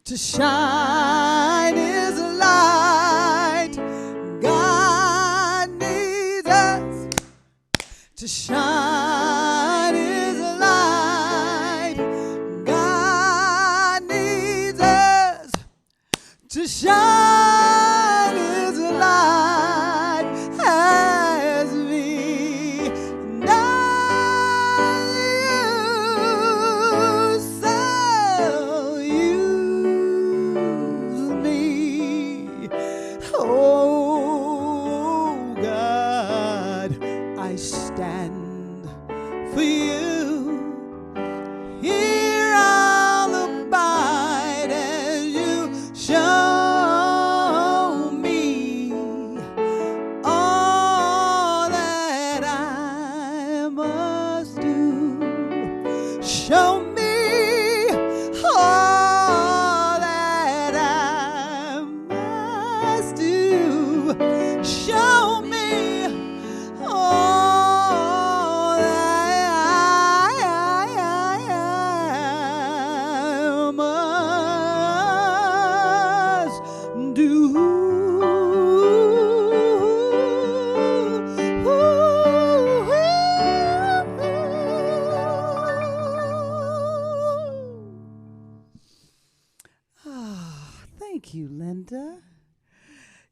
to shine His light. God needs us to shine His light. God needs us to shine His light as we know you, so use me. Oh God, I stand for you. Here I'll abide as you show me all that I must do. Show me all that I must do. Show me all that I must do. Thank you, Linda.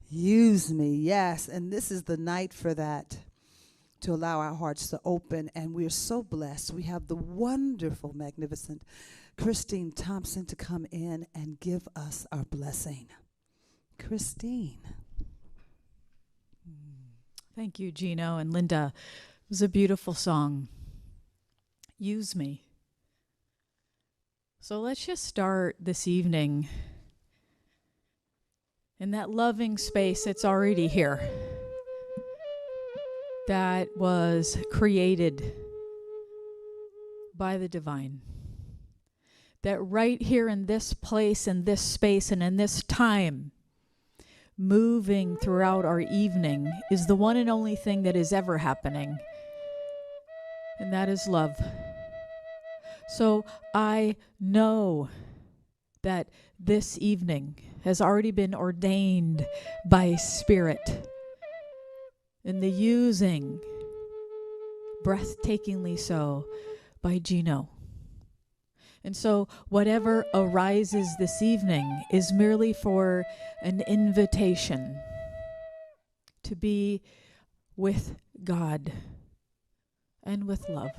Use me, yes. And this is the night for that, to allow our hearts to open. And we're so blessed. We have the wonderful, magnificent Christine Thompson to come in and give us our blessing. Christine. Thank you, Gino and Linda. It was a beautiful song. Use me. So let's just start this evening in that loving space that's already here, that was created by the divine. That right here in this place, in this space, and in this time, moving throughout our evening, is the one and only thing that is ever happening, and that is love. So I know that this evening has already been ordained by Spirit in the using, breathtakingly so, by Gino. And so whatever arises this evening is merely for an invitation to be with God and with love.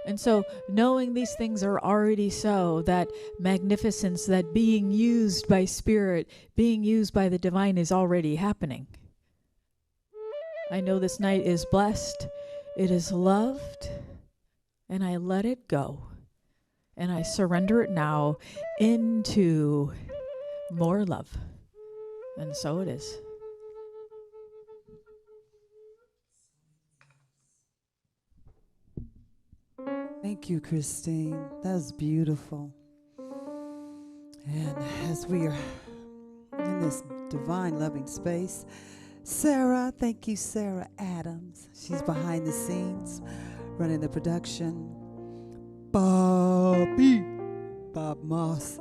And so knowing these things are already so, that magnificence, that being used by Spirit, being used by the divine is already happening. I know this night is blessed, it is loved, and I let it go. And I surrender it now into more love. And so it is. Thank you, Christine. That was beautiful. And as we are in this divine loving space, Sarah, thank you, Sarah Adams. She's behind the scenes, running the production. Bob Moss,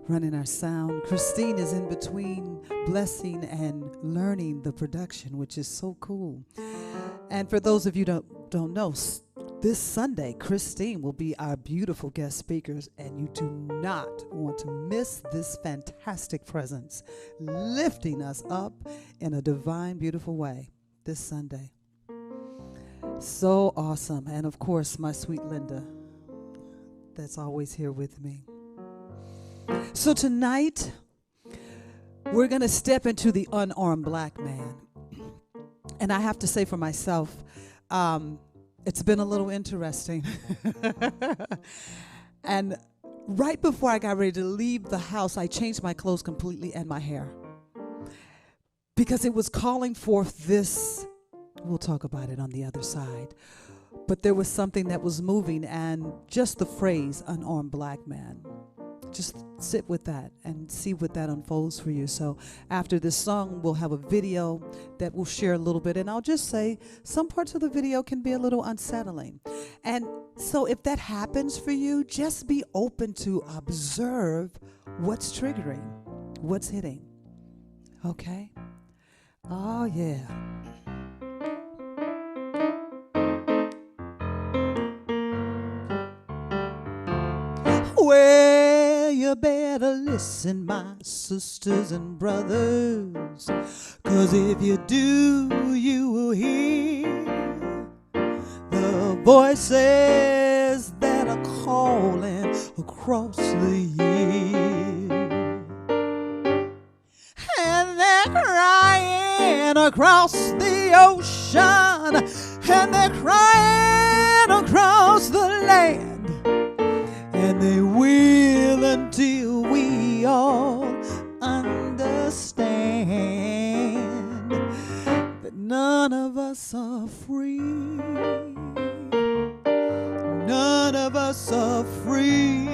running our sound. Christine is in between blessing and learning the production, which is so cool. And for those of you don't know, this Sunday, Christine will be our beautiful guest speakers, and you do not want to miss this fantastic presence, lifting us up in a divine, beautiful way this Sunday. So awesome. And of course, my sweet Linda, that's always here with me. So tonight, we're going to step into the unarmed black man. And I have to say for myself, it's been a little interesting. And right before I got ready to leave the house, I changed my clothes completely and my hair, because it was calling forth this. We'll talk about it on the other side. But there was something that was moving, and just the phrase unarmed black man. Just sit with that and see what that unfolds for you. So after this song, we'll have a video that we'll share a little bit. And I'll just say some parts of the video can be a little unsettling. And so if that happens for you, just be open to observe What's triggering? What's hitting? Okay? Oh, yeah. Well, you better listen, my sisters and brothers, 'cause if you do, you will hear the voices that are calling across the year. And they're crying across the ocean, and they're crying across the land. And they will until we all understand that none of us are free. None of us are free.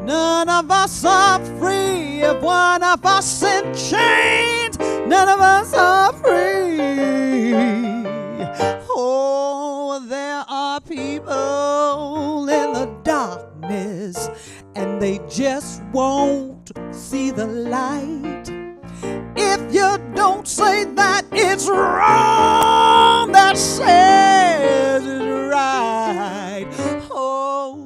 None of us are free. If one of us in chains, none of us are free. Oh, there are people in the darkness, and they just won't see the light. If you don't say that it's wrong, that says it's right. Oh,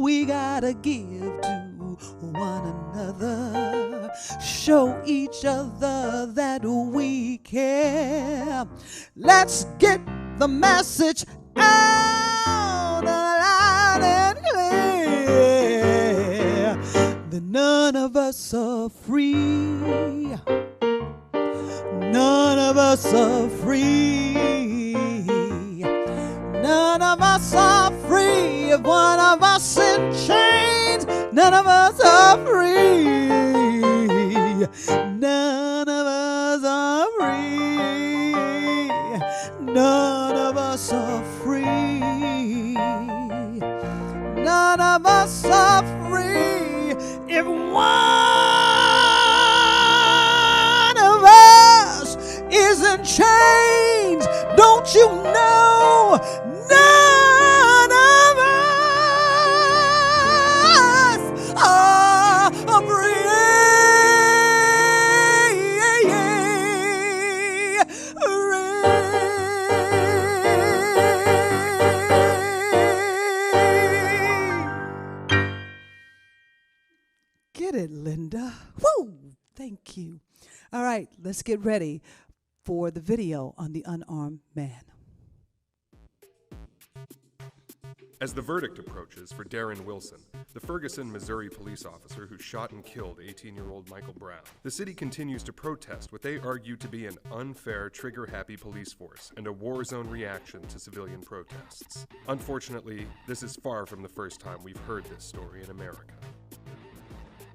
we gotta give to one another, show each other that we care. Let's get the message out loud and clear that none of us are free. None of us are free. None of us are free. If one of us in chains, none of us are free. None of us are free. None of us are free. None of us are free. If one of us is in chains, don't you know? None of us are free. Get it, Linda. Woo! Thank you. All right, let's get ready for the video on the unarmed man. As the verdict approaches for Darren Wilson, the Ferguson, Missouri police officer who shot and killed 18-year-old Michael Brown, the city continues to protest what they argue to be an unfair, trigger-happy police force and a war zone reaction to civilian protests. Unfortunately, this is far from the first time we've heard this story in America.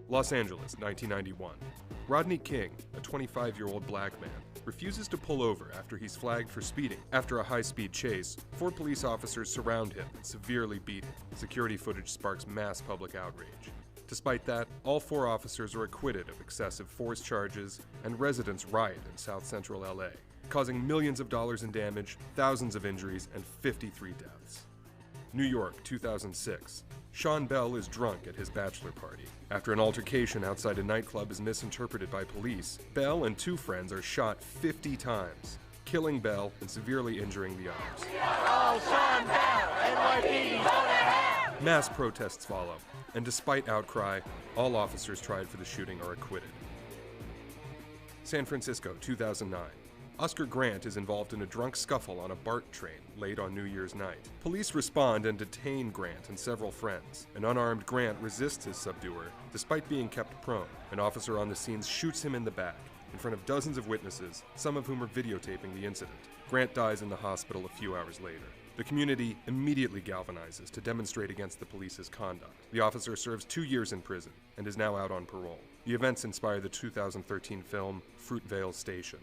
Los Angeles, 1991. Rodney King, a 25-year-old black man, refuses to pull over after he's flagged for speeding. After a high-speed chase, 4 police officers surround him and severely beat him. Security footage sparks mass public outrage. Despite that, all 4 officers are acquitted of excessive force charges, and residents riot in South Central LA, causing millions of dollars in damage, thousands of injuries, and 53 deaths. New York, 2006. Sean Bell is drunk at his bachelor party. After an altercation outside a nightclub is misinterpreted by police, Bell and 2 friends are shot 50 times, killing Bell and severely injuring the others. Oh, Sean Bell, NYPD, Mass protests follow, and despite outcry, all officers tried for the shooting are acquitted. San Francisco, 2009. Oscar Grant is involved in a drunk scuffle on a BART train late on New Year's night. Police respond and detain Grant and several friends. An unarmed Grant resists his subduer, despite being kept prone. An officer on the scene shoots him in the back, in front of dozens of witnesses, some of whom are videotaping the incident. Grant dies in the hospital a few hours later. The community immediately galvanizes to demonstrate against the police's conduct. The officer serves 2 years in prison and is now out on parole. The events inspired the 2013 film Fruitvale Station.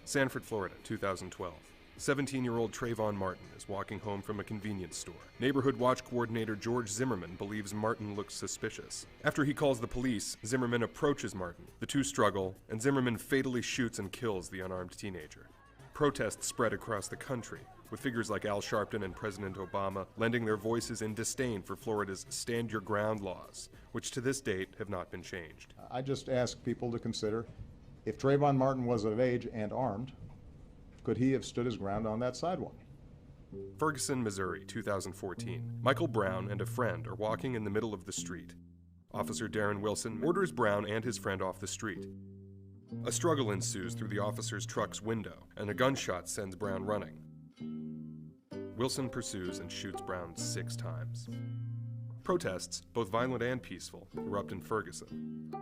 Sanford, Florida, 2012. 17-year-old Trayvon Martin is walking home from a convenience store. Neighborhood watch coordinator George Zimmerman believes Martin looks suspicious. After he calls the police, Zimmerman approaches Martin. The two struggle, and Zimmerman fatally shoots and kills the unarmed teenager. Protests spread across the country, with figures like Al Sharpton and President Obama lending their voices in disdain for Florida's Stand Your Ground laws, which to this date have not been changed. I just ask people to consider, if Trayvon Martin was of age and armed, could he have stood his ground on that sidewalk? Ferguson, Missouri, 2014. Michael Brown and a friend are walking in the middle of the street. Officer Darren Wilson orders Brown and his friend off the street. A struggle ensues through the officer's truck's window, and a gunshot sends Brown running. Wilson pursues and shoots Brown 6 times. Protests, both violent and peaceful, erupt in Ferguson.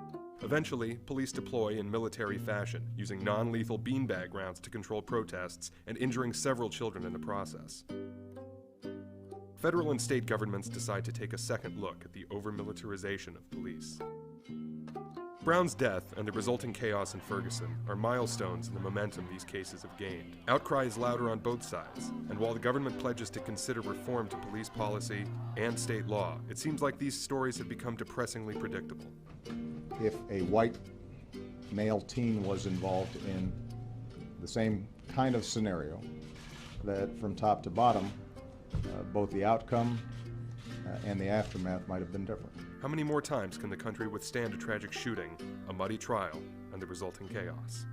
Eventually, police deploy in military fashion, using non-lethal beanbag rounds to control protests and injuring several children in the process. Federal and state governments decide to take a second look at the over-militarization of police. Brown's death and the resulting chaos in Ferguson are milestones in the momentum these cases have gained. Outcry is louder on both sides, and while the government pledges to consider reform to police policy and state law, it seems like these stories have become depressingly predictable. If a white male teen was involved in the same kind of scenario, that from top to bottom, both the outcome and the aftermath might have been different. How many more times can the country withstand a tragic shooting, a muddy trial, and the resulting chaos?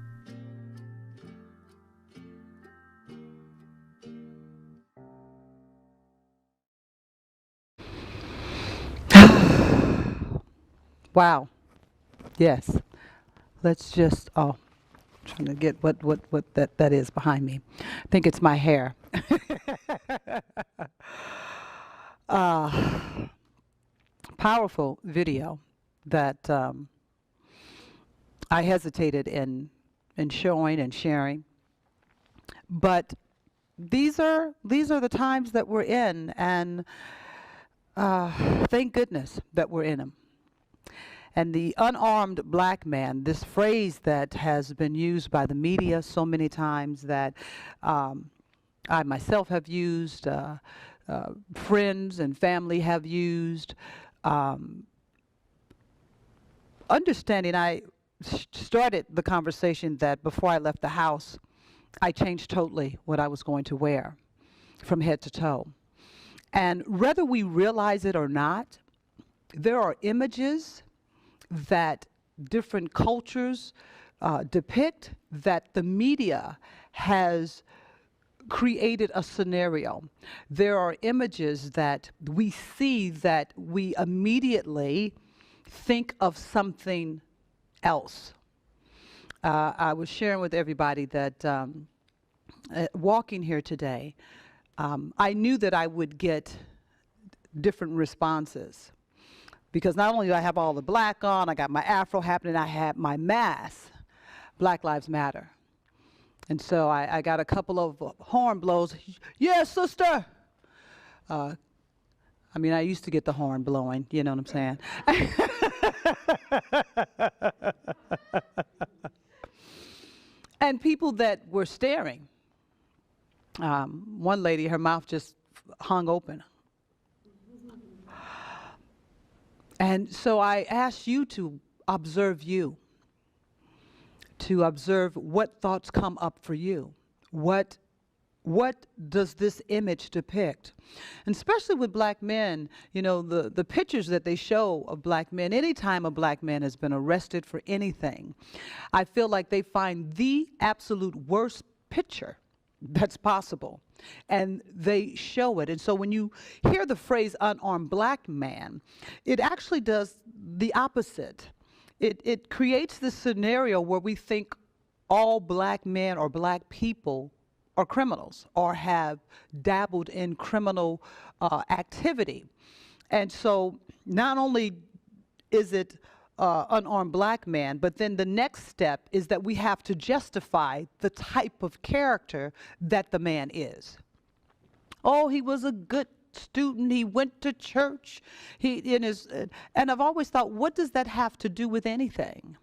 Wow. Yes. Let's just, trying to get what that is behind me. I think it's my hair. Powerful video that I hesitated in showing and sharing, but these are the times that we're in, and thank goodness that we're in them. And the unarmed black man, this phrase that has been used by the media so many times that I myself have used, friends and family have used. Understanding, I started the conversation that before I left the house, I changed totally what I was going to wear from head to toe. And whether we realize it or not, there are images that different cultures depict, that the media has created a scenario. There are images that we see that we immediately think of something else. I was sharing with everybody that walking here today, I knew that I would get different responses. Because not only do I have all the black on, I got my afro happening, I had my mask, Black Lives Matter. And so I got a couple of horn blows. Yes, sister. I mean, I used to get the horn blowing, you know what I'm saying? And people that were staring. One lady, her mouth just hung open. And so I asked you to observe you, to observe what thoughts come up for you. What does this image depict? And especially with black men, you know, the pictures that they show of black men, anytime a black man has been arrested for anything, I feel like they find the absolute worst picture that's possible, and they show it. And so when you hear the phrase unarmed black man, it actually does the opposite. It creates this scenario where we think all black men or black people are criminals or have dabbled in criminal activity. And so not only is it unarmed black man, but then the next step is that we have to justify the type of character that the man is. Oh, he was a good student, he went to church, and I've always thought, what does that have to do with anything?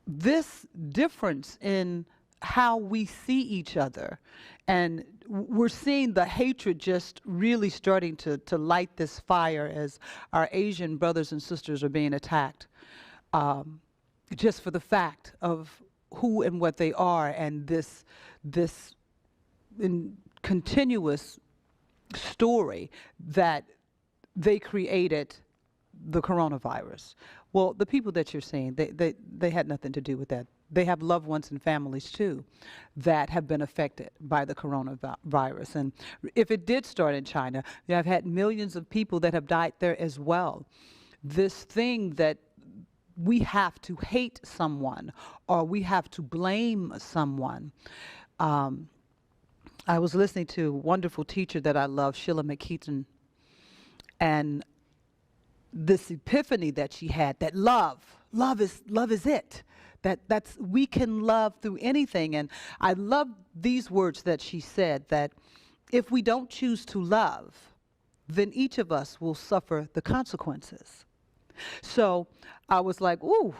This difference in how we see each other, and we're seeing the hatred just really starting to light this fire as our Asian brothers and sisters are being attacked, just for the fact of who and what they are, and this continuous story that they created the coronavirus. Well, the people that you're seeing, they had nothing to do with that. They have loved ones and families too that have been affected by the coronavirus. And if it did start in China, I've had millions of people that have died there as well. This thing that we have to hate someone or we have to blame someone. I was listening to a wonderful teacher that I love, Sheila McKeaton, and this epiphany that she had, that love is it. That's we can love through anything. And I love these words that she said, that if we don't choose to love, then each of us will suffer the consequences. So I was like, ooh,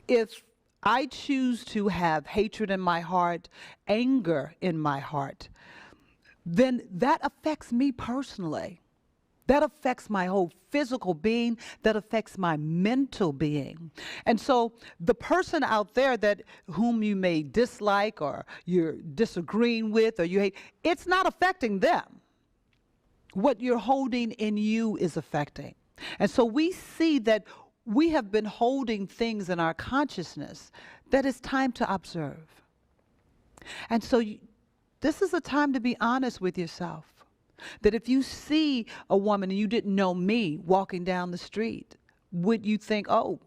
if I choose to have hatred in my heart, anger in my heart, then that affects me personally. That affects my whole physical being. That affects my mental being. And so the person out there that whom you may dislike or you're disagreeing with or you hate, it's not affecting them. What you're holding in you is affecting. And so we see that we have been holding things in our consciousness that it's time to observe. And so this is a time to be honest with yourself. That if you see a woman and you didn't know me walking down the street, would you think, oh,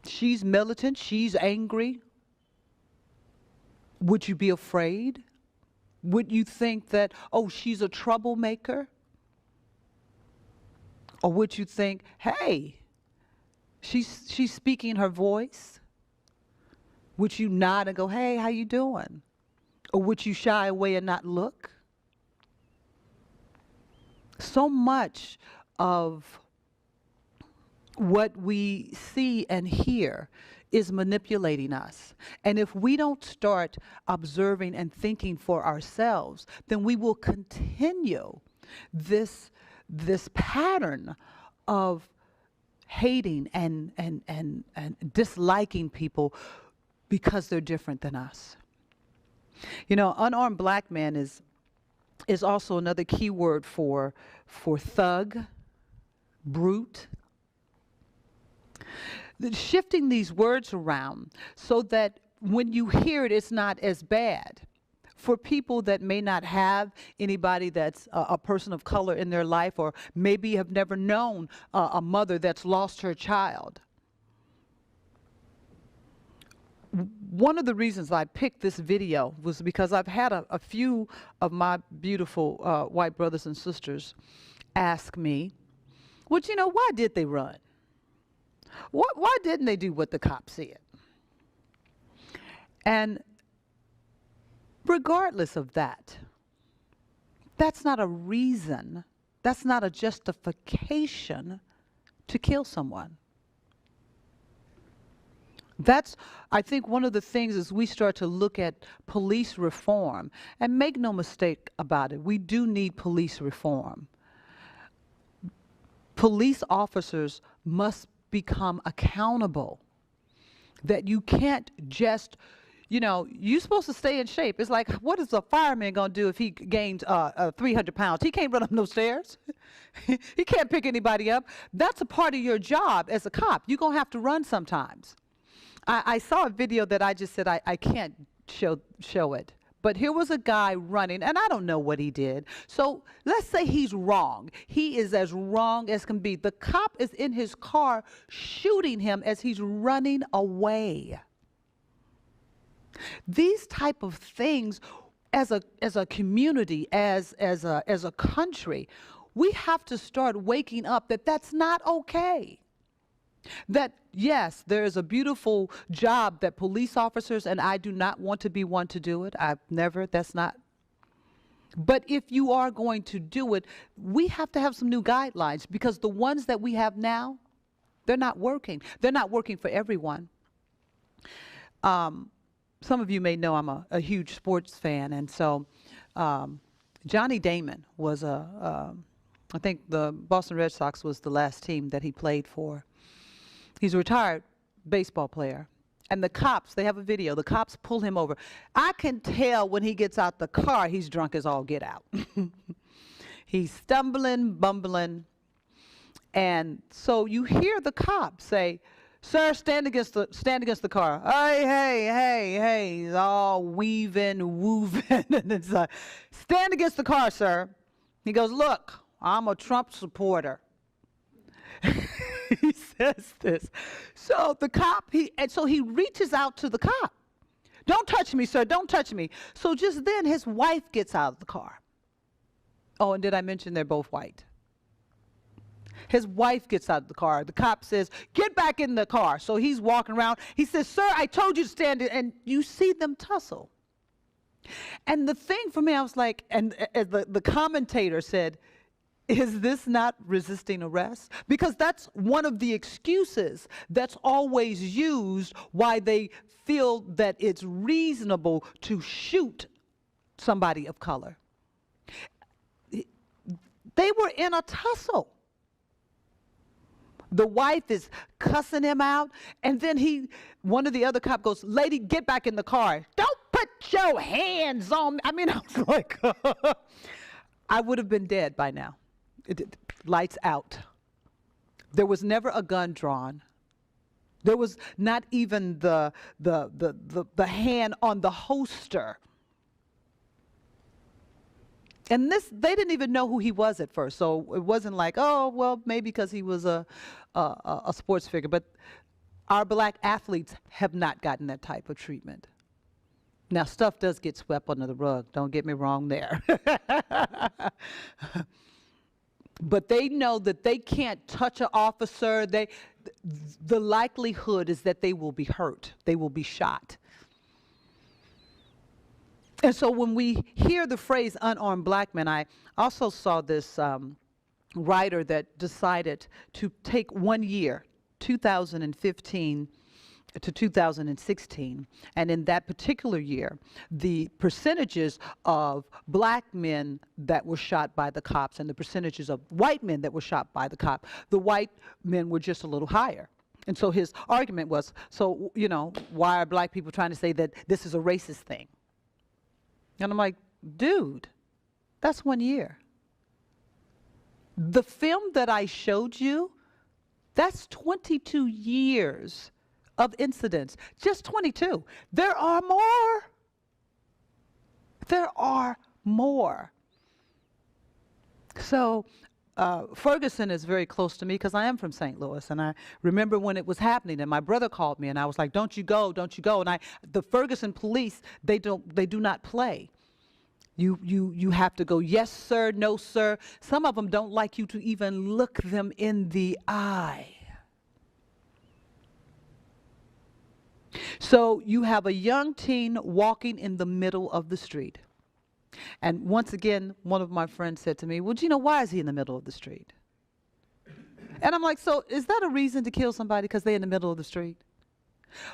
she's militant, she's angry? Would you be afraid? Would you think that, oh, she's a troublemaker? Or would you think, hey, she's speaking her voice? Would you nod and go, hey, how you doing? Or would you shy away and not look? So much of what we see and hear is manipulating us. And if we don't start observing and thinking for ourselves, then we will continue this pattern of hating and disliking people because they're different than us. You know, unarmed black man is also another key word for thug, brute. Shifting these words around so that when you hear it, it's not as bad. For people that may not have anybody that's a person of color in their life, or maybe have never known a mother that's lost her child. One of the reasons I picked this video was because I've had a few of my beautiful white brothers and sisters ask me, well, you know, why did they run? Why didn't they do what the cops said? And regardless of that, that's not a reason, that's not a justification to kill someone. That's, I think, one of the things as we start to look at police reform, and make no mistake about it, we do need police reform. Police officers must become accountable. That you can't just, you know, you're supposed to stay in shape. It's like, what is a fireman going to do if he gains 300 pounds? He can't run up no stairs. He can't pick anybody up. That's a part of your job as a cop. You're going to have to run sometimes. I saw a video that I just said I can't show it. But here was a guy running, and I don't know what he did. So let's say he's wrong. He is as wrong as can be. The cop is in his car shooting him as he's running away. These type of things, as a community, as a country, we have to start waking up that that's not okay. That, yes, there is a beautiful job that police officers, and I do not want to be one to do it. I've never, that's not. But if you are going to do it, we have to have some new guidelines, because the ones that we have now, they're not working. They're not working for everyone. Some of you may know I'm a huge sports fan, and so Johnny Damon was I think the Boston Red Sox was the last team that he played for. He's a retired baseball player, And the cops, they have a video, the cops pull him over. I can tell when he gets out the car, he's drunk as all get out. He's stumbling, bumbling. And so you hear the cop say, "Sir, stand against the car." Hey. He's all weaving, wooving. And it's like, "Stand against the car, sir." He goes, "Look, I'm a Trump supporter." He says this. So the cop, he reaches out to the cop. "Don't touch me, sir, don't touch me." So just then his wife gets out of the car. Oh, and did I mention they're both white? His wife gets out of the car. The cop says, "Get back in the car." So he's walking around. He says, "Sir, I told you to stand," and you see them tussle. And the thing for me, I was like, and as the commentator said, is this not resisting arrest? Because that's one of the excuses that's always used why they feel that it's reasonable to shoot somebody of color. They were in a tussle. The wife is cussing him out, and then one of the other cop goes, "Lady, get back in the car. Don't put your hands on me." I mean, I was like, I would have been dead by now. Lights out. There was never a gun drawn. There was not even the hand on the holster. And they didn't even know who he was at first, so it wasn't like, oh, well, maybe because he was a sports figure. But our black athletes have not gotten that type of treatment. Now, stuff does get swept under the rug. Don't get me wrong there. But they know that they can't touch an officer. The likelihood is that they will be hurt. They will be shot. And so when we hear the phrase unarmed black men, I also saw this writer that decided to take 1 year, 2015 to 2016, and in that particular year, the percentages of black men that were shot by the cops and the percentages of white men that were shot by the cop, the white men were just a little higher. And so his argument was, so, why are black people trying to say that this is a racist thing? And I'm like, dude, that's 1 year. The film that I showed you, that's 22 years of incidents. Just 22. There are more. There are more. So Ferguson is very close to me because I am from St. Louis, and I remember when it was happening, and my brother called me, and I was like, don't you go, don't you go. And the Ferguson police, they do not play. You have to go, yes, sir, no, sir. Some of them don't like you to even look them in the eye. So you have a young teen walking in the middle of the street. And once again, one of my friends said to me, well, why is he in the middle of the street? And I'm like, so is that a reason to kill somebody because they're in the middle of the street?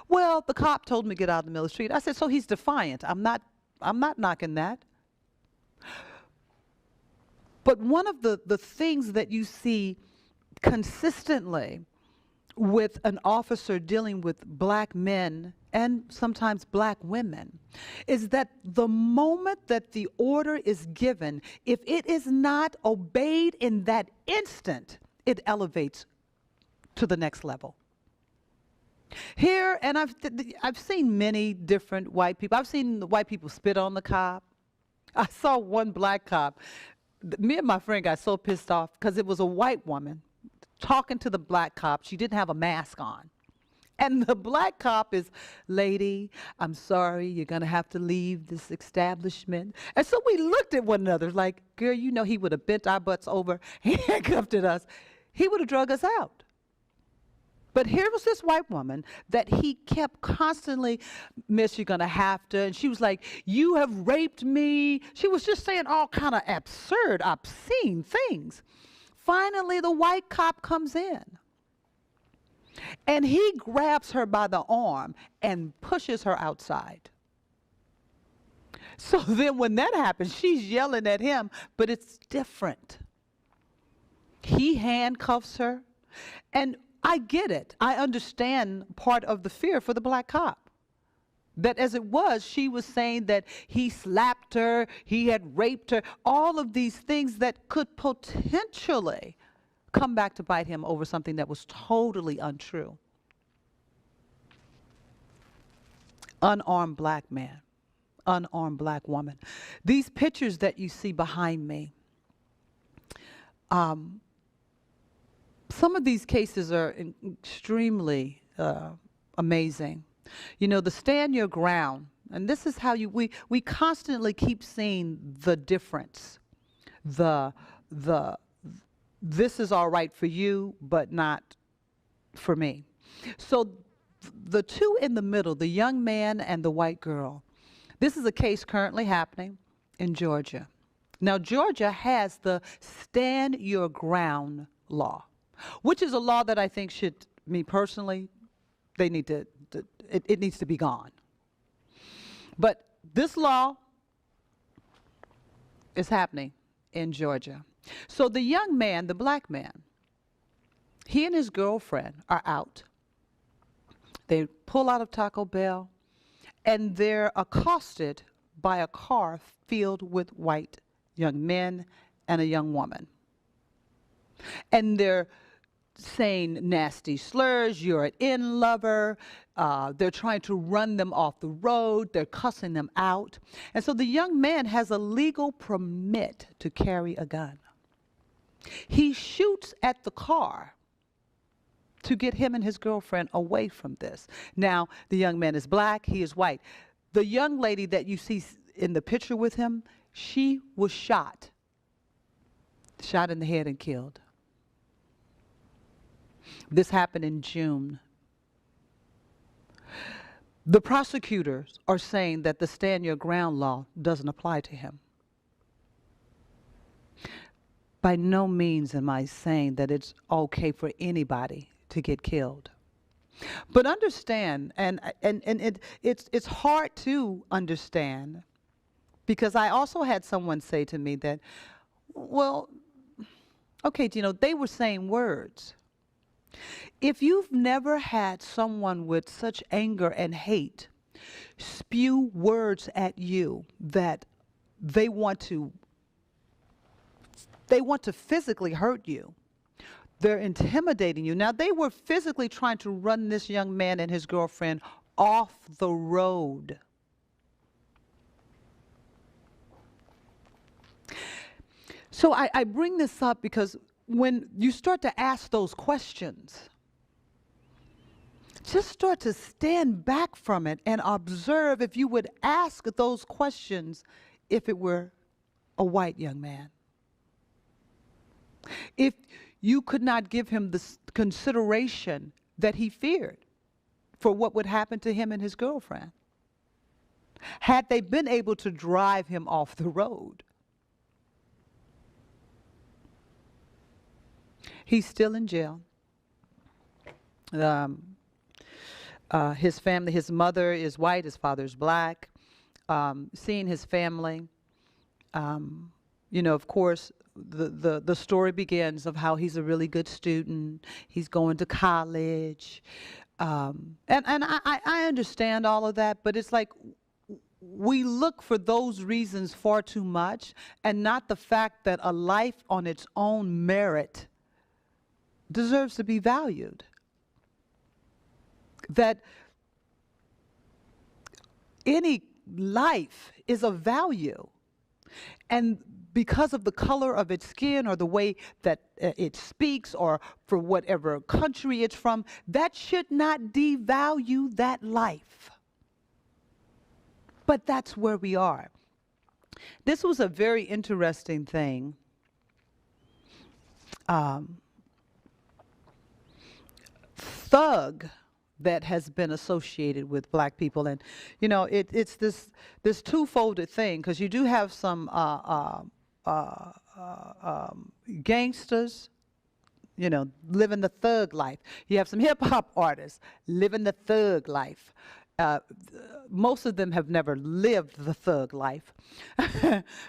Well, the cop told me to get out of the middle of the street. I said, so he's defiant. I'm not knocking that. But one of the things that you see consistently with an officer dealing with black men and sometimes black women is that the moment that the order is given, if it is not obeyed in that instant, it elevates to the next level. Here, and I've seen many different white people. I've seen the white people spit on the cop. I saw one black cop. Me and my friend got so pissed off because it was a white woman talking to the black cop. She didn't have a mask on. And the black cop is, lady, I'm sorry, you're going to have to leave this establishment. And so we looked at one another like, girl, he would have bent our butts over, handcuffed at us. He would have drug us out. But here was this white woman that he kept constantly, miss, you're going to have to. And she was like, you have raped me. She was just saying all kind of absurd, obscene things. Finally, the white cop comes in. And he grabs her by the arm and pushes her outside. So then when that happens, she's yelling at him, but it's different. He handcuffs her. And I get it. I understand part of the fear for the black cop. That as it was, she was saying that he slapped her, he had raped her, all of these things that could potentially come back to bite him over something that was totally untrue. Unarmed black man, unarmed black woman. These pictures that you see behind me, some of these cases are extremely amazing. You know, the stand your ground, and this is how we constantly keep seeing the difference. This is all right for you, but not for me. So the two in the middle, the young man and the white girl, this is a case currently happening in Georgia. Now, Georgia has the stand your ground law, which is a law that I think should, me personally, they need to, it needs to be gone. But this law is happening in Georgia. So the young man, the black man, he and his girlfriend are out. They pull out of Taco Bell, and they're accosted by a car filled with white young men and a young woman. And they're saying nasty slurs, you're an in lover. They're trying to run them off the road. They're cussing them out. And so the young man has a legal permit to carry a gun. He shoots at the car to get him and his girlfriend away from this. Now, the young man is black, he is white. The young lady that you see in the picture with him, she was shot in the head and killed. This happened in June. The prosecutors are saying that the stand your ground law doesn't apply to him. By no means am I saying that it's okay for anybody to get killed. But understand, and it's hard to understand, because I also had someone say to me that, well, okay, Gino, they were saying words. If you've never had someone with such anger and hate spew words at you that they want to physically hurt you, they're intimidating you. Now, they were physically trying to run this young man and his girlfriend off the road. So I bring this up because when you start to ask those questions, just start to stand back from it and observe if you would ask those questions if it were a white young man. If you could not give him the consideration that he feared for what would happen to him and his girlfriend, had they been able to drive him off the road. He's still in jail. His family, his mother is white, his father is black. Seeing his family, you know, of course, the story begins of how he's a really good student. He's going to college. And I understand all of that, but it's like we look for those reasons far too much, and not the fact that a life on its own merit deserves to be valued. That any life is of value. And because of the color of its skin or the way that it speaks or for whatever country it's from, that should not devalue that life. But that's where we are. This was a very interesting thing. Thug that has been associated with black people, and you know it's this two-folded thing, because you do have some gangsters, you know, living the thug life. You have some hip-hop artists living the thug life. Most of them have never lived the thug life,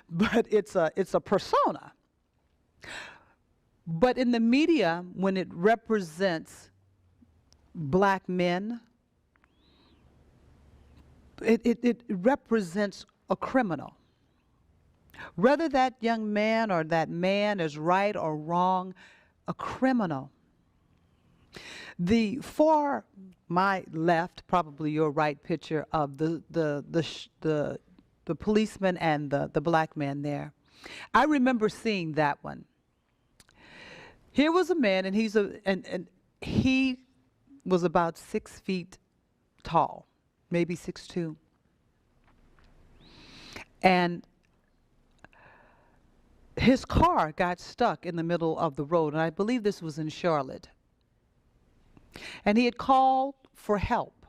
but it's a persona. But in the media, when it represents black men, it represents a criminal. Whether that young man or that man is right or wrong, a criminal. The far my left, probably your right picture of the policeman and the black man there. I remember seeing that one. Here was a man, and he was about 6 feet tall, maybe 6'2". And his car got stuck in the middle of the road, and I believe this was in Charlotte. And he had called for help.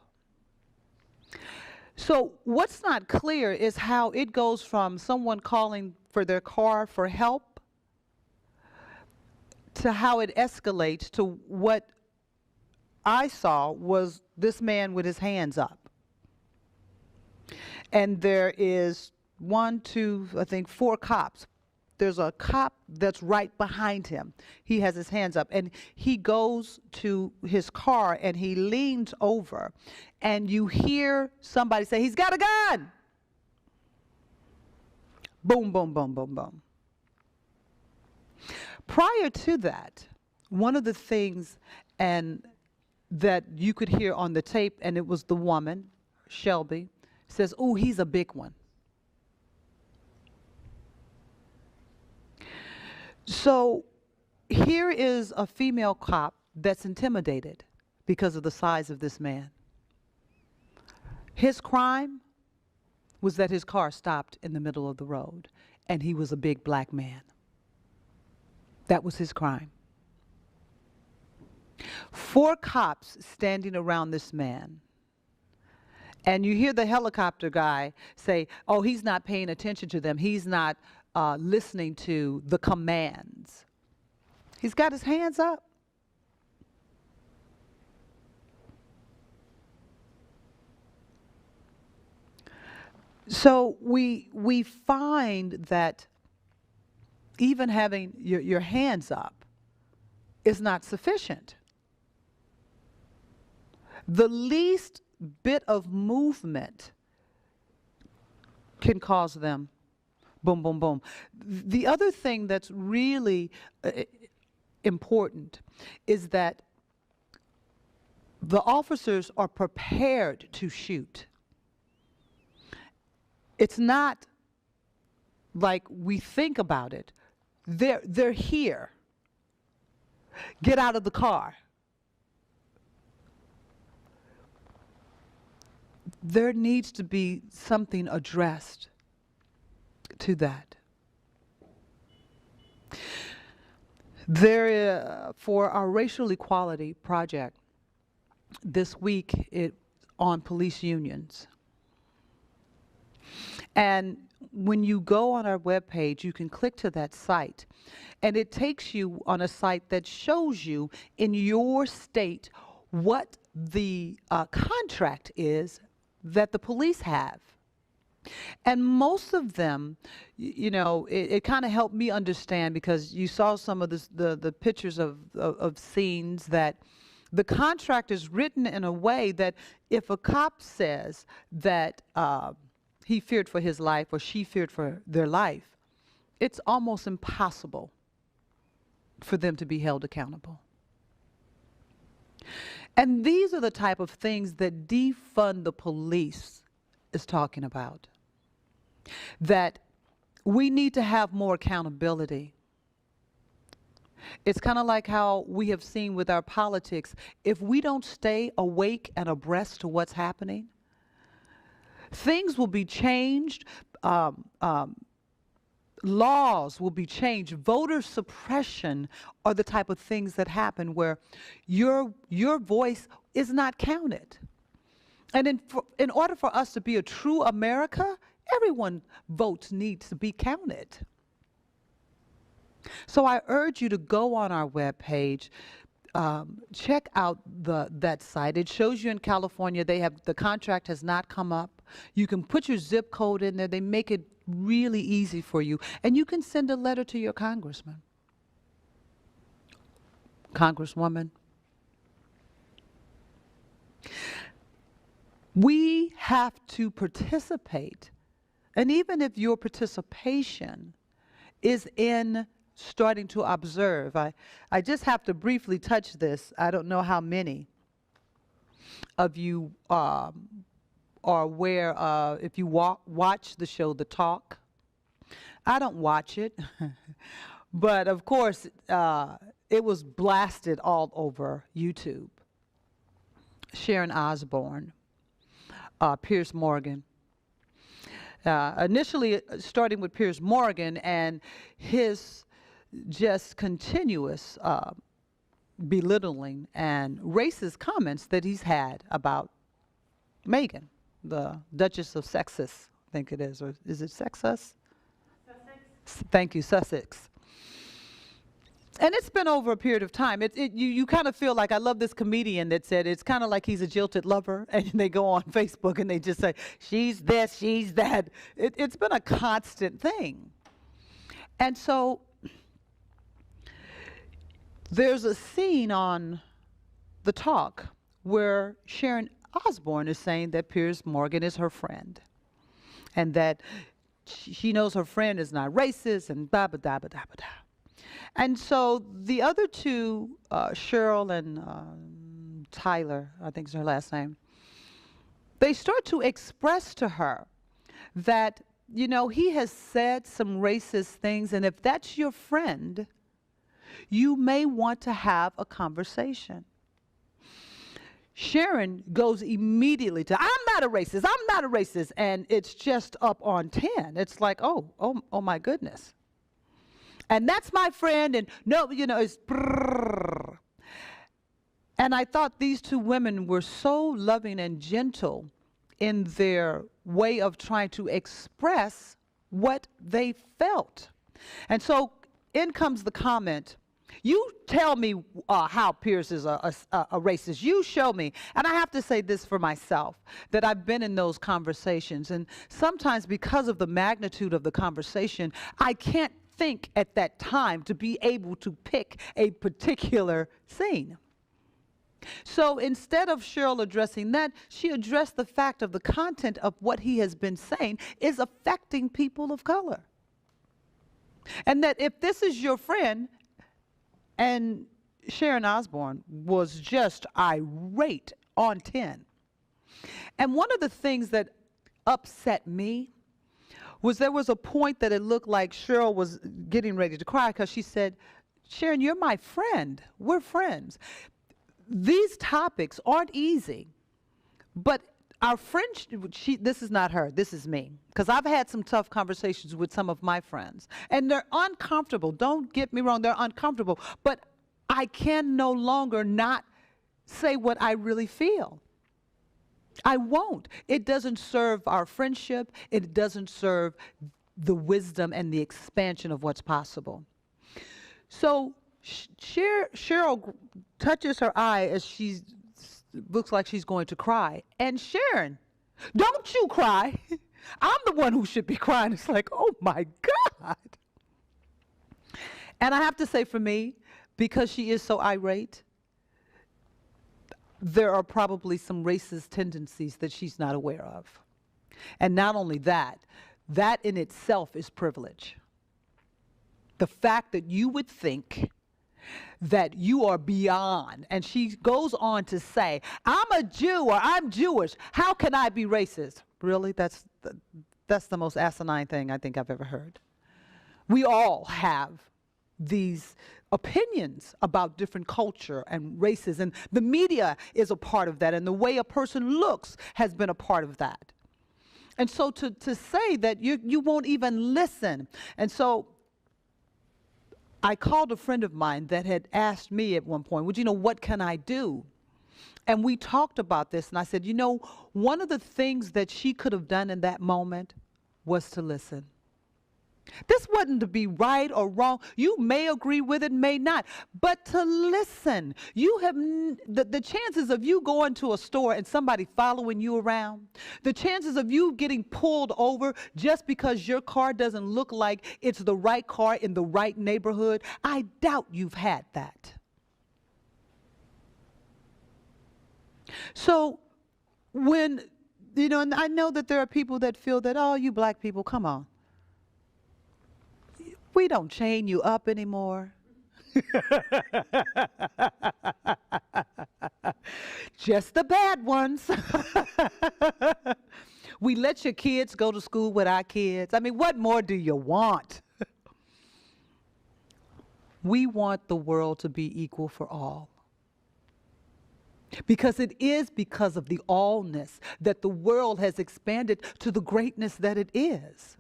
So what's not clear is how it goes from someone calling for their car for help to how it escalates to what I saw was this man with his hands up. And there is 1, 2, I think 4 cops. There's a cop that's right behind him. He has his hands up, and he goes to his car and he leans over, and you hear somebody say, "He's got a gun!" Boom, boom, boom, boom, boom. Prior to that, one of the things that you could hear on the tape, and it was the woman, Shelby, says, "Oh, he's a big one." So here is a female cop that's intimidated because of the size of this man. His crime was that his car stopped in the middle of the road, and he was a big black man. That was his crime. 4 cops standing around this man. And you hear the helicopter guy say, "Oh, he's not paying attention to them. He's not listening to the commands." He's got his hands up. So we find that even having your hands up is not sufficient. The least bit of movement can cause them boom, boom, boom. The other thing that's really important is that the officers are prepared to shoot. It's not like we think about it. They're here. Get out of the car. There needs to be something addressed to that. For our racial equality project this week on police unions. And when you go on our webpage, you can click to that site, and it takes you on a site that shows you in your state what the contract is that the police have. And most of them, you know, it kind of helped me understand, because you saw some of the pictures of scenes that the contract is written in a way that if a cop says that he feared for his life or she feared for their life, it's almost impossible for them to be held accountable. And these are the type of things that defund the police is talking about. That we need to have more accountability. It's kind of like how we have seen with our politics. If we don't stay awake and abreast to what's happening, things will be changed. Laws will be changed. Voter suppression are the type of things that happen where your voice is not counted. And in order for us to be a true America, everyone's votes need to be counted. So I urge you to go on our webpage, check out that site. It shows you in California the contract has not come up. You can put your zip code in there. They make it really easy for you. And you can send a letter to your congressman, congresswoman. We have to participate. And even if your participation is in starting to observe, I just have to briefly touch this. I don't know how many of you are aware of, if you watch the show The Talk. I don't watch it, but of course it was blasted all over YouTube. Sharon Osbourne, Piers Morgan. Initially starting with Piers Morgan and his just continuous belittling and racist comments that he's had about Meghan, the Duchess of Sussex, I think it is, or is it Sussex? Thank you, Sussex. And it's been over a period of time. You kind of feel like, I love this comedian that said it's kind of like he's a jilted lover, and they go on Facebook and they just say, she's this, she's that. It's been a constant thing. And so there's a scene on The Talk where Sharon Osbourne is saying that Piers Morgan is her friend, and that she knows her friend is not racist, and blah, blah, blah, blah, blah, blah. And so the other two, Cheryl and Tyler, I think is her last name, they start to express to her that, you know, he has said some racist things, and if that's your friend, you may want to have a conversation. Sharon goes immediately to, I'm not a racist, I'm not a racist, and it's just up on 10. It's like, oh my goodness. And that's my friend, and no, you know, it's brrr. And I thought these two women were so loving and gentle in their way of trying to express what they felt. And so in comes the comment, you tell me how Piers is a racist. You show me. And I have to say this for myself, that I've been in those conversations. And sometimes because of the magnitude of the conversation, I can't think at that time to be able to pick a particular scene. So instead of Cheryl addressing that, she addressed the fact of the content of what he has been saying is affecting people of color. And that if this is your friend, and Sharon Osbourne was just irate on 10. And one of the things that upset me was there was a point that it looked like Cheryl was getting ready to cry because she said, Sharon, you're my friend. We're friends. These topics aren't easy, but our friendship, this is not her, this is me. Because I've had some tough conversations with some of my friends, and they're uncomfortable. Don't get me wrong, they're uncomfortable. But I can no longer not say what I really feel. I won't. It doesn't serve our friendship. It doesn't serve the wisdom and the expansion of what's possible. So Cheryl touches her eye as she looks like she's going to cry. And Sharon, don't you cry. I'm the one who should be crying. It's like, oh my God. And I have to say, for me, because she is so irate, there are probably some racist tendencies that she's not aware of. And not only that, that in itself is privilege. The fact that you would think that you are beyond, and she goes on to say, I'm a Jew or I'm Jewish, how can I be racist? Really? That's the most asinine thing I think I've ever heard. We all have these opinions about different culture and races, and the media is a part of that, and the way a person looks has been a part of that. And so to say that you won't even listen. And so I called a friend of mine that had asked me at one point, well, you know, what can I do? And we talked about this, and I said, you know, one of the things that she could have done in that moment was to listen. This wasn't to be right or wrong. You may agree with it, may not, but to listen. You have the chances of you going to a store and somebody following you around, the chances of you getting pulled over just because your car doesn't look like it's the right car in the right neighborhood, I doubt you've had that. So when you know, and I know that there are people that feel that, oh, you black people, come on. We don't chain you up anymore. Just the bad ones. We let your kids go to school with our kids. I mean, what more do you want? We want the world to be equal for all. Because it is because of the allness that the world has expanded to the greatness that it is.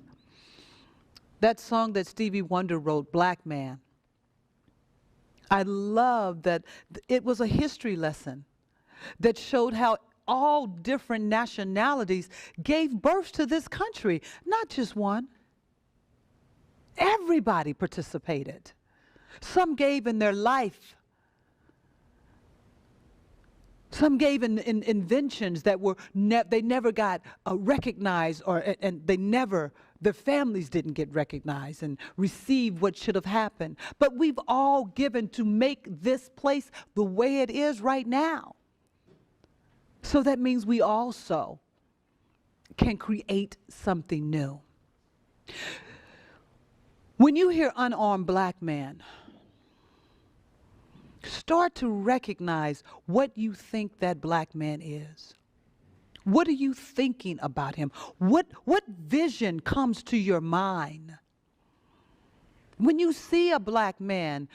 That song that Stevie Wonder wrote, Black Man, I love that it was a history lesson that showed how all different nationalities gave birth to this country, not just one. Everybody participated. Some gave in their life. Some gave in inventions that were they never got recognized, and their families didn't get recognized and receive what should have happened. But we've all given to make this place the way it is right now. So that means we also can create something new. When you hear unarmed black man, start to recognize what you think that black man is. What are you thinking about him? What vision comes to your mind? When you see a black man,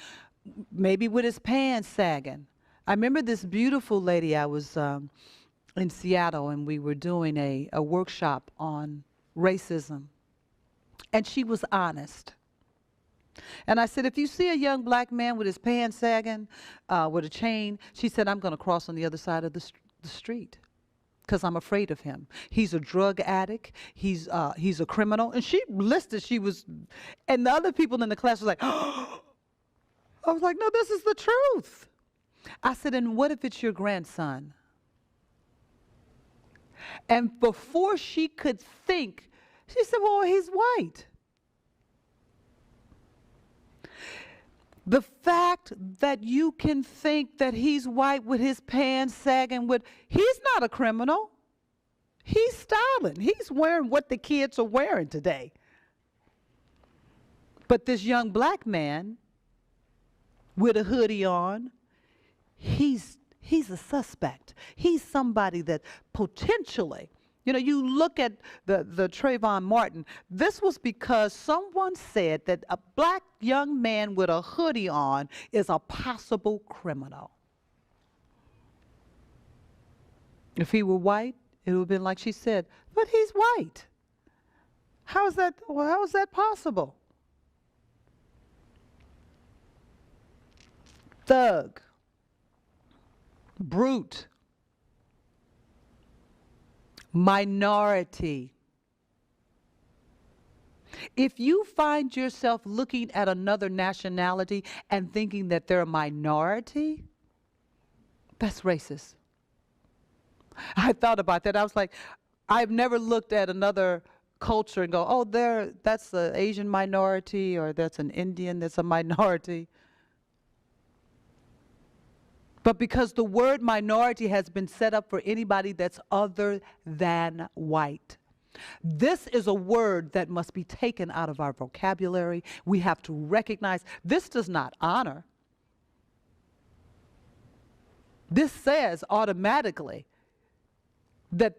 maybe with his pants sagging. I remember this beautiful lady, I was in Seattle, and we were doing a workshop on racism. And she was honest. And I said, if you see a young black man with his pants sagging, with a chain, she said, I'm going to cross on the other side of the street because I'm afraid of him. He's a drug addict. He's a criminal. And she listed, and the other people in the class was like, oh. I was like, no, this is the truth. I said, and what if it's your grandson? And before she could think, she said, well, he's white. The fact that you can think that he's white with his pants sagging, he's not a criminal. He's styling. He's wearing what the kids are wearing today. But this young black man with a hoodie on, he's a suspect. He's somebody that potentially, you look at the Trayvon Martin, this was because someone said that a black young man with a hoodie on is a possible criminal. If he were white, it would have been like she said, but he's white. How is that possible? Thug. Brute. Minority. If you find yourself looking at another nationality and thinking that they're a minority, that's racist. I thought about that. I was like, I've never looked at another culture and go, oh, that's the Asian minority, or that's an Indian that's a minority. But because the word minority has been set up for anybody that's other than white. This is a word that must be taken out of our vocabulary. We have to recognize this does not honor. This says automatically that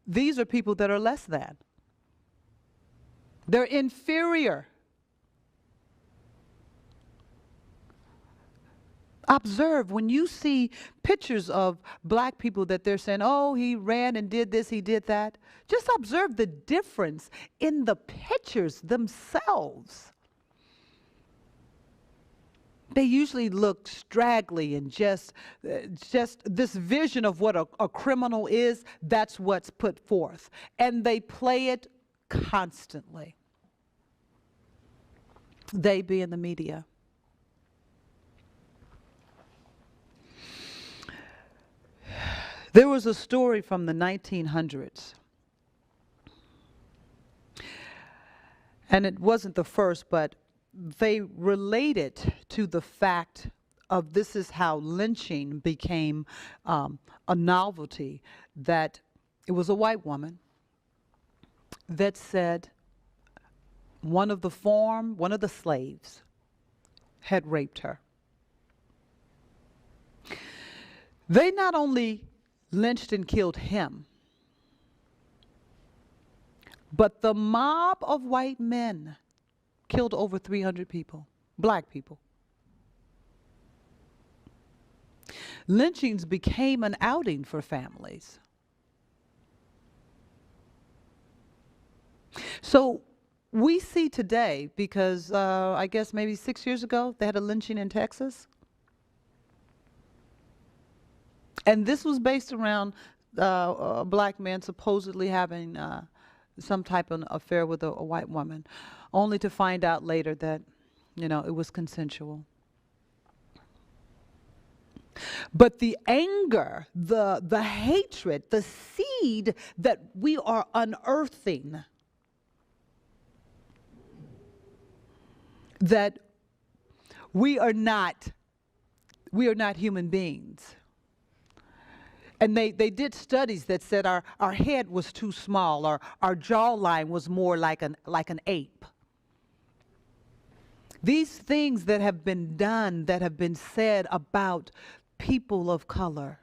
these are people that are less than. They're inferior. Observe when you see pictures of black people that they're saying, oh, he ran and did this, he did that. Just observe the difference in the pictures themselves. They usually look straggly and just this vision of what a criminal is, that's what's put forth. And they play it constantly. They being the media. There was a story from the 1900s, and it wasn't the first, but they related to the fact of this is how lynching became a novelty, that It was a white woman that said one of the slaves had raped her. They not only lynched and killed him, but the mob of white men killed over 300 people, black people. Lynchings became an outing for families. So we see today, because I guess maybe 6 years ago, they had a lynching in Texas. And this was based around a black man supposedly having some type of affair with a white woman, only to find out later that, it was consensual. But the anger, the hatred, the seed that we are unearthing, that we are not human beings. And they did studies that said our head was too small, or our jawline was more like an ape. These things that have been done, that have been said about people of color,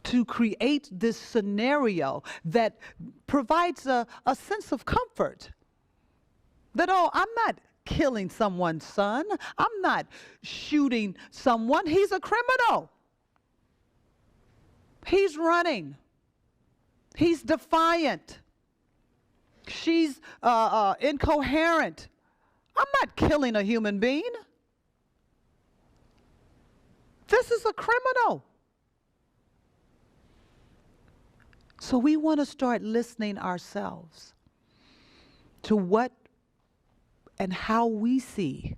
to create this scenario that provides a sense of comfort. That, oh, I'm not killing someone's son. I'm not shooting someone. He's a criminal. He's running. He's defiant. She's incoherent. I'm not killing a human being. This is a criminal. So we want to start listening ourselves to what and how we see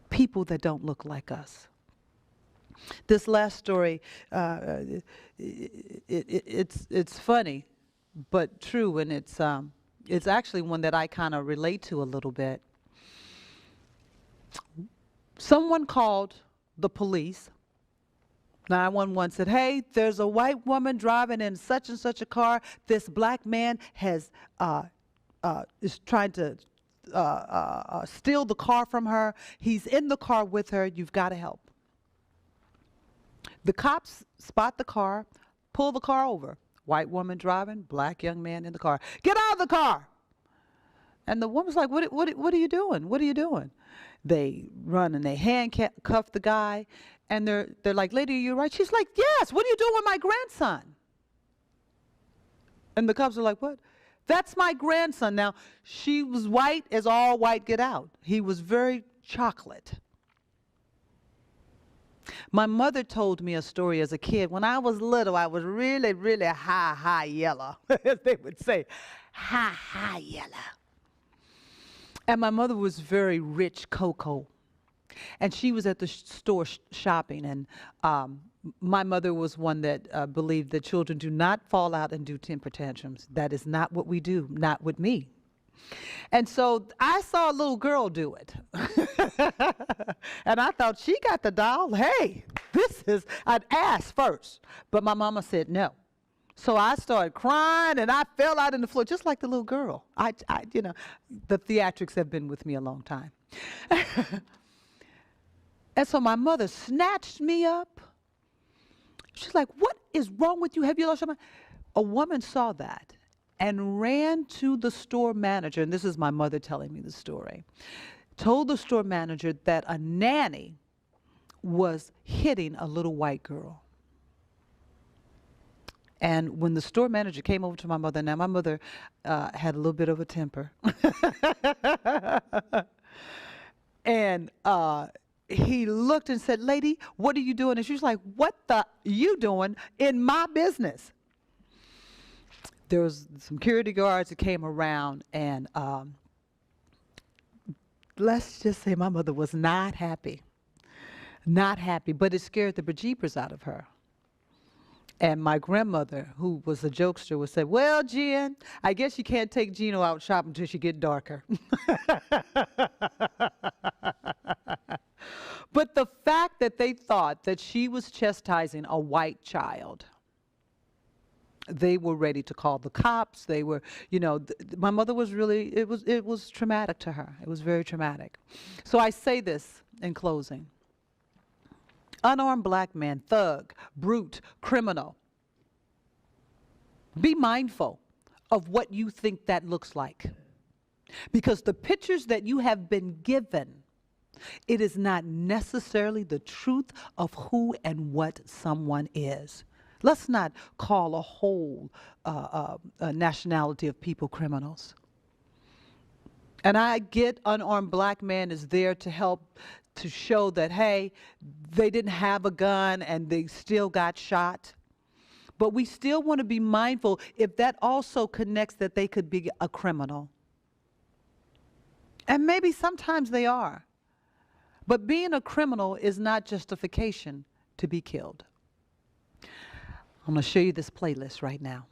people that don't look like us. This last story, it's funny, but true, and it's actually one that I kind of relate to a little bit. Someone called the police. 911 said, hey, there's a white woman driving in such and such a car. This black man is trying to steal the car from her. He's in the car with her. You've got to help. The cops spot the car, pull the car over. White woman driving, black young man in the car. Get out of the car! And the woman's like, what are you doing? What are you doing? They run and they handcuff the guy, and they're like, lady, are you right? She's like, yes, what are you doing with my grandson? And the cops are like, what? That's my grandson. Now, she was white as all white get out. He was very chocolate. My mother told me a story as a kid. When I was little, I was really, really high yellow, as they would say, high yellow. And my mother was very rich cocoa. And she was at the store shopping. And my mother was one that believed that children do not fall out and do temper tantrums. That is not what we do, not with me. And so I saw a little girl do it. And I thought, she got the doll. Hey, I'd ask first. But my mama said no. So I started crying, and I fell out on the floor, just like the little girl. The theatrics have been with me a long time. And so my mother snatched me up. She's like, what is wrong with you? Have you lost your mind? A woman saw that and ran to the store manager, and this is my mother telling me the story, told the store manager that a nanny was hitting a little white girl. And when the store manager came over to my mother, now my mother had a little bit of a temper. And he looked and said, lady, what are you doing? And she was like, what the you doing in my business? There was some security guards that came around, and let's just say my mother was not happy. Not happy, but it scared the bejeepers out of her. And my grandmother, who was a jokester, would say, well, Jen, I guess you can't take Gino out shopping until she get darker. But the fact that they thought that she was chastising a white child They were ready to call the cops. They were, my mother was really, it was traumatic to her. It was very traumatic. So I say this in closing. Unarmed black man, thug, brute, criminal. Be mindful of what you think that looks like. Because the pictures that you have been given, it is not necessarily the truth of who and what someone is. Let's not call a whole nationality of people criminals. And I get unarmed black man is there to help to show that, hey, they didn't have a gun and they still got shot. But we still want to be mindful if that also connects that they could be a criminal. And maybe sometimes they are. But being a criminal is not justification to be killed. I'm going to show you this playlist right now.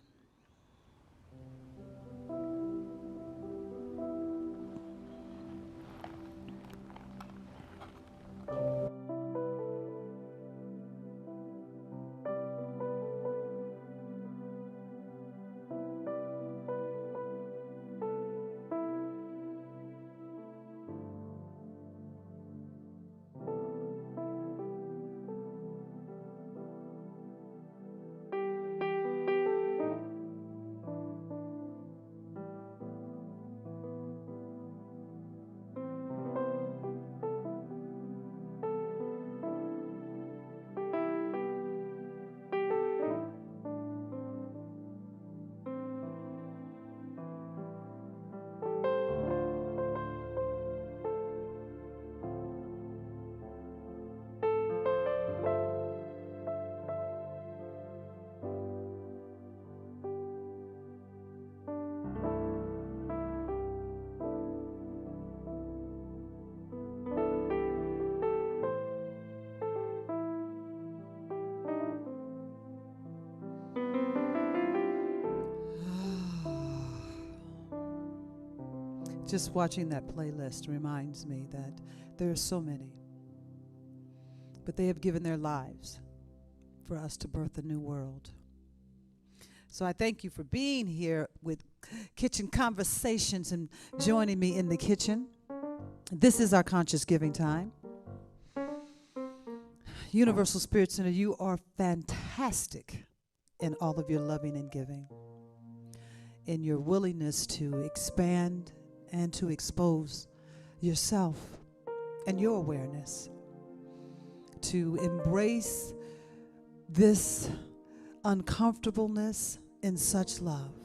Just watching that playlist reminds me that there are so many, but they have given their lives for us to birth a new world. So I thank you for being here with Kitchen Conversations and joining me in the kitchen. This is our conscious giving time. Universal Spirit Center, you are fantastic in all of your loving and giving, in your willingness to expand and to expose yourself and your awareness, to embrace this uncomfortableness in such love.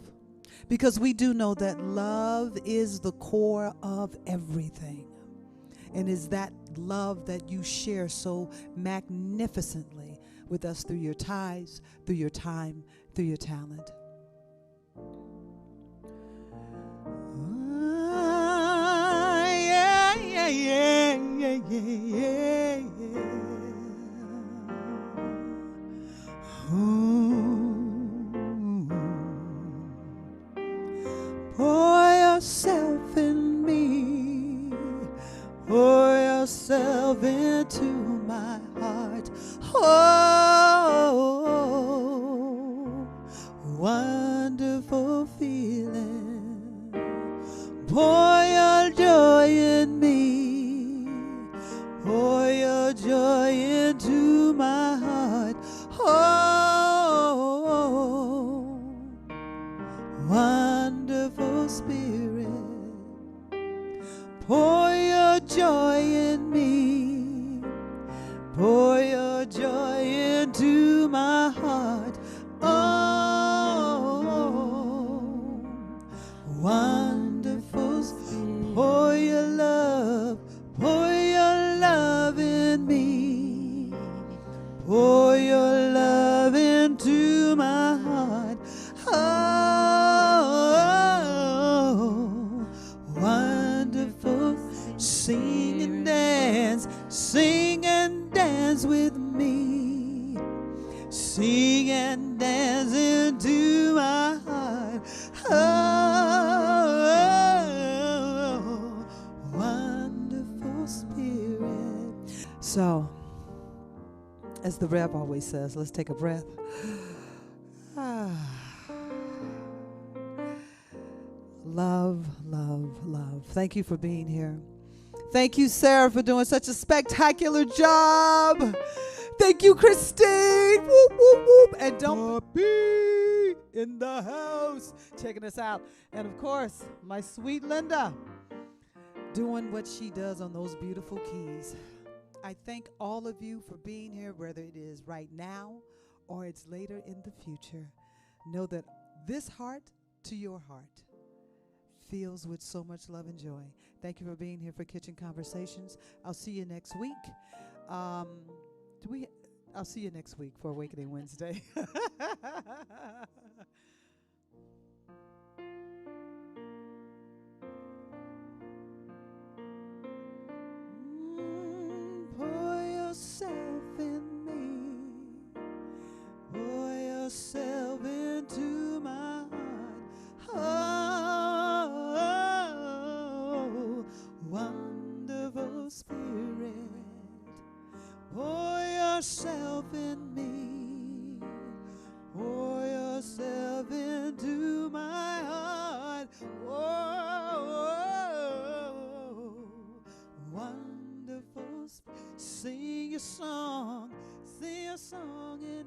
Because we do know that love is the core of everything. And is that love that you share so magnificently with us through your ties, through your time, through your talent. Pour yourself in me, pour yourself into my heart. Oh, wonderful feeling. Pour your joy in me, pour your joy into my heart. Oh, wonderful Spirit, pour your joy in me, pour your joy into my heart. Oh, wonderful Spirit, pour your love in me, pour your love into my heart. Oh, wonderful. Sing and dance with me. Sing and dance into my heart. Oh, wonderful Spirit. So, as the Rev always says, let's take a breath. Love, love, love. Thank you for being here. Thank you, Sarah, for doing such a spectacular job. Thank you, Christine. Whoop, whoop, whoop. And don't be in the house checking us out. And of course, my sweet Linda doing what she does on those beautiful keys. I thank all of you for being here, whether it is right now or it's later in the future. Know that this heart to your heart feels with so much love and joy. Thank you for being here for Kitchen Conversations. I'll see you next week. I'll see you next week for Awakening Wednesday. Pour yourself in me. Pour yourself into my heart. Oh, wonderful Spirit. Pour yourself in me. Pour yourself into my heart. Oh, wonderful. Sing a song in